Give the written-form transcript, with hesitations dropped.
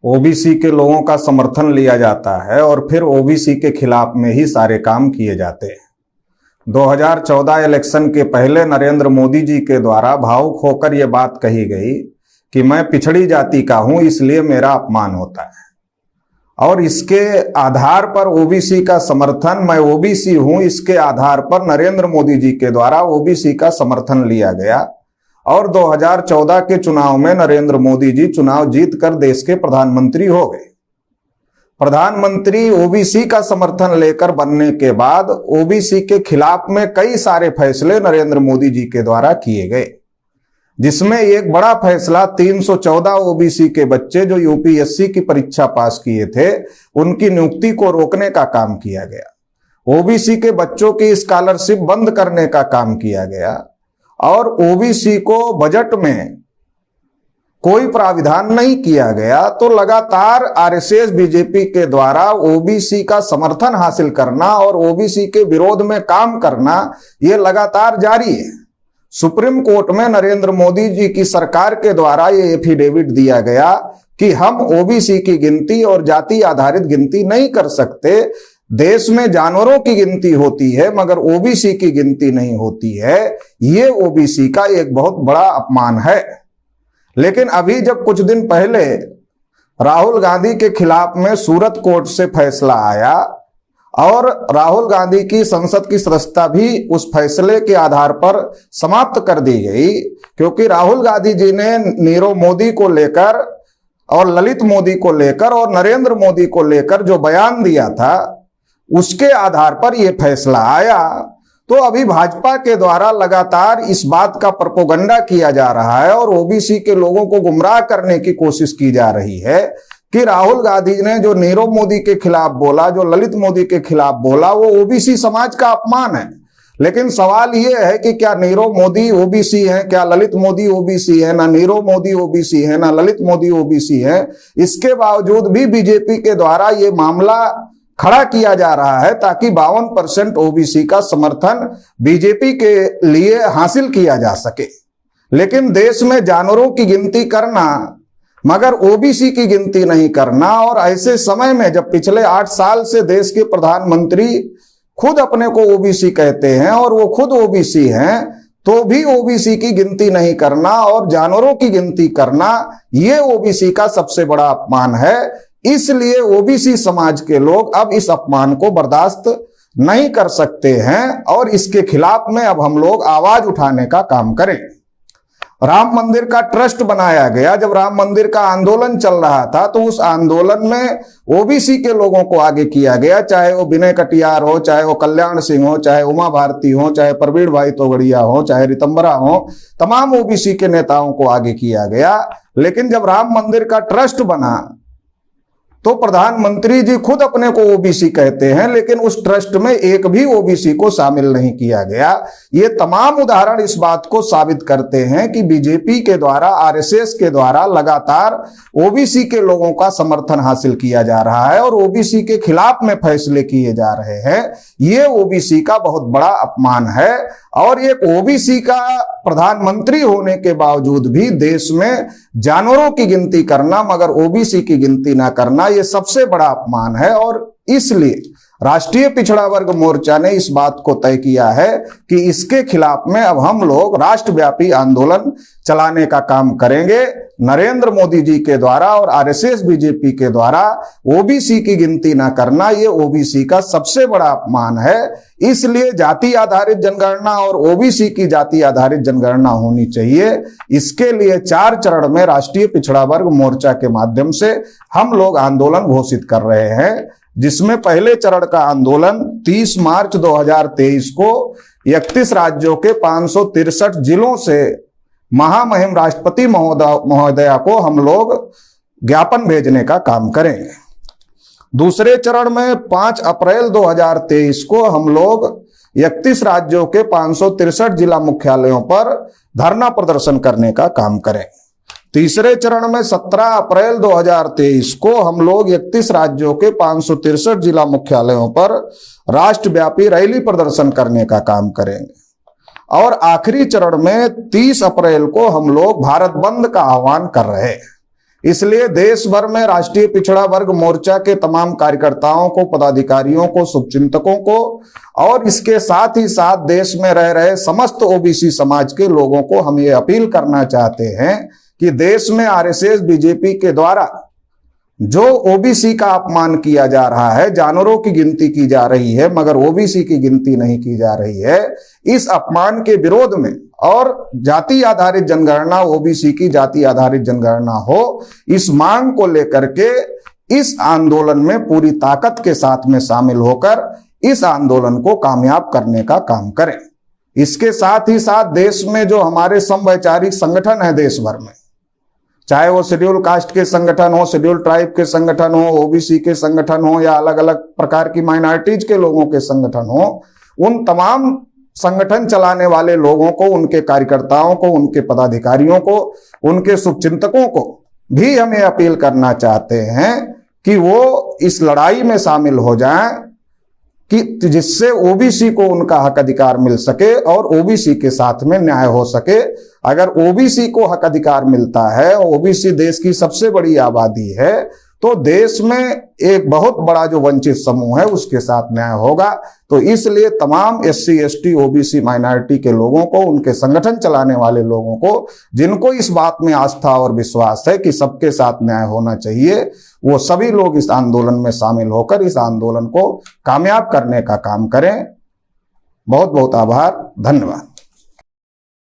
OBC के लोगों का समर्थन लिया जाता है और फिर ओबीसी के खिलाफ में ही सारे काम किए जाते हैं। 2014 इलेक्शन के पहले नरेंद्र मोदी जी के द्वारा भावुक होकर यह बात कही गई कि मैं पिछड़ी जाति का हूं, इसलिए मेरा अपमान होता है, और इसके आधार पर ओबीसी का समर्थन, मैं ओबीसी हूं, इसके आधार पर नरेंद्र मोदी जी के द्वारा ओबीसी का समर्थन लिया गया और 2014 के चुनाव में नरेंद्र मोदी जी चुनाव जीतकर देश के प्रधानमंत्री हो गए। प्रधानमंत्री ओबीसी का समर्थन लेकर बनने के बाद ओबीसी के खिलाफ में कई सारे फैसले नरेंद्र मोदी जी के द्वारा किए गए, जिसमें एक बड़ा फैसला 314 ओबीसी के बच्चे जो यूपीएससी की परीक्षा पास किए थे उनकी नियुक्ति को रोकने का काम किया गया। ओबीसी के बच्चों की स्कॉलरशिप बंद करने का काम किया गया और ओबीसी को बजट में कोई प्राविधान नहीं किया गया। तो लगातार आरएसएस बीजेपी के द्वारा ओबीसी का समर्थन हासिल करना और ओबीसी के विरोध में काम करना यह लगातार जारी है। सुप्रीम कोर्ट में नरेंद्र मोदी जी की सरकार के द्वारा ये एफिडेविट दिया गया कि हम ओबीसी की गिनती और जाति आधारित गिनती नहीं कर सकते। देश में जानवरों की गिनती होती है मगर ओबीसी की गिनती नहीं होती है। ये ओबीसी का एक बहुत बड़ा अपमान है। लेकिन अभी जब कुछ दिन पहले राहुल गांधी के खिलाफ में सूरत कोर्ट से फैसला आया और राहुल गांधी की संसद की सदस्यता भी उस फैसले के आधार पर समाप्त कर दी गई, क्योंकि राहुल गांधी जी ने नीरव मोदी को लेकर और ललित मोदी को लेकर और नरेंद्र मोदी को लेकर जो बयान दिया था उसके आधार पर यह फैसला आया। तो अभी भाजपा के द्वारा लगातार इस बात का प्रोपेगेंडा किया जा रहा है और ओबीसी के लोगों को गुमराह करने की कोशिश की जा रही है कि राहुल गांधी ने जो नीरव मोदी के खिलाफ बोला, जो ललित मोदी के खिलाफ बोला, वो ओबीसी समाज का अपमान है। लेकिन सवाल यह है कि क्या नीरव मोदी ओबीसी है, क्या ललित मोदी ओबीसी है? ना नीरव मोदी ओबीसी है, ना ललित मोदी ओबीसी है। इसके बावजूद भी बीजेपी के द्वारा ये मामला खड़ा किया जा रहा है ताकि 52% ओबीसी का समर्थन बीजेपी के लिए हासिल किया जा सके। लेकिन देश में जानवरों की गिनती करना मगर ओबीसी की गिनती नहीं करना, और ऐसे समय में जब पिछले 8 साल से देश के प्रधानमंत्री खुद अपने को ओबीसी कहते हैं और वो खुद ओबीसी हैं, तो भी ओबीसी की गिनती नहीं करना और जानवरों की गिनती करना, ये ओबीसी का सबसे बड़ा अपमान है। इसलिए ओबीसी समाज के लोग अब इस अपमान को बर्दाश्त नहीं कर सकते हैं और इसके खिलाफ में अब हम लोग आवाज उठाने का काम करें। राम मंदिर का ट्रस्ट बनाया गया। जब राम मंदिर का आंदोलन चल रहा था तो उस आंदोलन में ओबीसी के लोगों को आगे किया गया, चाहे वो विनय कटियार हो, चाहे वो कल्याण सिंह हो, चाहे उमा भारती हो, चाहे प्रवीण भाई तोगड़िया हो, चाहे रितंबरा हो, तमाम ओबीसी के नेताओं को आगे किया गया। लेकिन जब राम मंदिर का ट्रस्ट बना तो प्रधानमंत्री जी खुद अपने को ओबीसी कहते हैं, लेकिन उस ट्रस्ट में एक भी ओबीसी को शामिल नहीं किया गया। ये तमाम उदाहरण इस बात को साबित करते हैं कि बीजेपी के द्वारा, आरएसएस के द्वारा लगातार ओबीसी के लोगों का समर्थन हासिल किया जा रहा है और ओबीसी के खिलाफ में फैसले किए जा रहे हैं। ये ओबीसी का बहुत बड़ा अपमान है और एक ओबीसी का प्रधानमंत्री होने के बावजूद भी देश में जानवरों की गिनती करना मगर ओबीसी की गिनती ना करना, ये सबसे बड़ा अपमान है। और इसलिए राष्ट्रीय पिछड़ा वर्ग मोर्चा ने इस बात को तय किया है कि इसके खिलाफ में अब हम लोग राष्ट्रव्यापी आंदोलन चलाने का काम करेंगे। नरेंद्र मोदी जी के द्वारा और आरएसएस बीजेपी के द्वारा ओबीसी की गिनती ना करना, ये ओबीसी का सबसे बड़ा अपमान है। इसलिए जाति आधारित जनगणना और ओबीसी की जाति आधारित जनगणना होनी चाहिए। इसके लिए 4 चरण में राष्ट्रीय पिछड़ा वर्ग मोर्चा के माध्यम से हम लोग आंदोलन घोषित कर रहे हैं, जिसमें पहले चरण का आंदोलन 30 मार्च 2023 को 31 राज्यों के 563 जिलों से महामहिम राष्ट्रपति महोदया को हम लोग ज्ञापन भेजने का काम करेंगे। दूसरे चरण में 5 अप्रैल 2023 को हम लोग 31 राज्यों के 563 जिला मुख्यालयों पर धरना प्रदर्शन करने का काम करेंगे। तीसरे चरण में 17 अप्रैल 2023 को हम लोग 31 राज्यों के 563 जिला मुख्यालयों पर राष्ट्रव्यापी रैली प्रदर्शन करने का काम करेंगे। और आखिरी चरण में 30 अप्रैल को हम लोग भारत बंद का आह्वान कर रहे हैं। इसलिए देश भर में राष्ट्रीय पिछड़ा वर्ग मोर्चा के तमाम कार्यकर्ताओं को, पदाधिकारियों को, शुभचिंतकों को और इसके साथ ही साथ देश में रह रहे समस्त ओबीसी समाज के लोगों को हम ये अपील करना चाहते हैं कि देश में आरएसएस, बीजेपी के द्वारा जो ओबीसी का अपमान किया जा रहा है, जानवरों की गिनती की जा रही है मगर ओबीसी की गिनती नहीं की जा रही है, इस अपमान के विरोध में और जाति आधारित जनगणना, ओबीसी की जाति आधारित जनगणना हो, इस मांग को लेकर के इस आंदोलन में पूरी ताकत के साथ में शामिल होकर इस आंदोलन को कामयाब करने का काम करें। इसके साथ ही साथ देश में जो हमारे समवैचारिक संगठन है देश भर में, चाहे वो शेड्यूल कास्ट के संगठन हो, शेड्यूल ट्राइब के संगठन हो, ओबीसी के संगठन हो या अलग अलग प्रकार की माइनॉरिटीज के लोगों के संगठन हो, उन तमाम संगठन चलाने वाले लोगों को, उनके कार्यकर्ताओं को, उनके पदाधिकारियों को, उनके शुभचिंतकों को भी हम ये अपील करना चाहते हैं कि वो इस लड़ाई में शामिल हो जाएं कि जिससे ओबीसी को उनका हक अधिकार मिल सके और ओबीसी के साथ में न्याय हो सके। अगर ओबीसी को हक अधिकार मिलता है, ओबीसी देश की सबसे बड़ी आबादी है, तो देश में एक बहुत बड़ा जो वंचित समूह है उसके साथ न्याय होगा। तो इसलिए तमाम एससी, एसटी, ओबीसी माइनॉरिटी के लोगों को, उनके संगठन चलाने वाले लोगों को, जिनको इस बात में आस्था और विश्वास है कि सबके साथ न्याय होना चाहिए, वो सभी लोग इस आंदोलन में शामिल होकर इस आंदोलन को कामयाब करने का काम करें। बहुत बहुत आभार, धन्यवाद।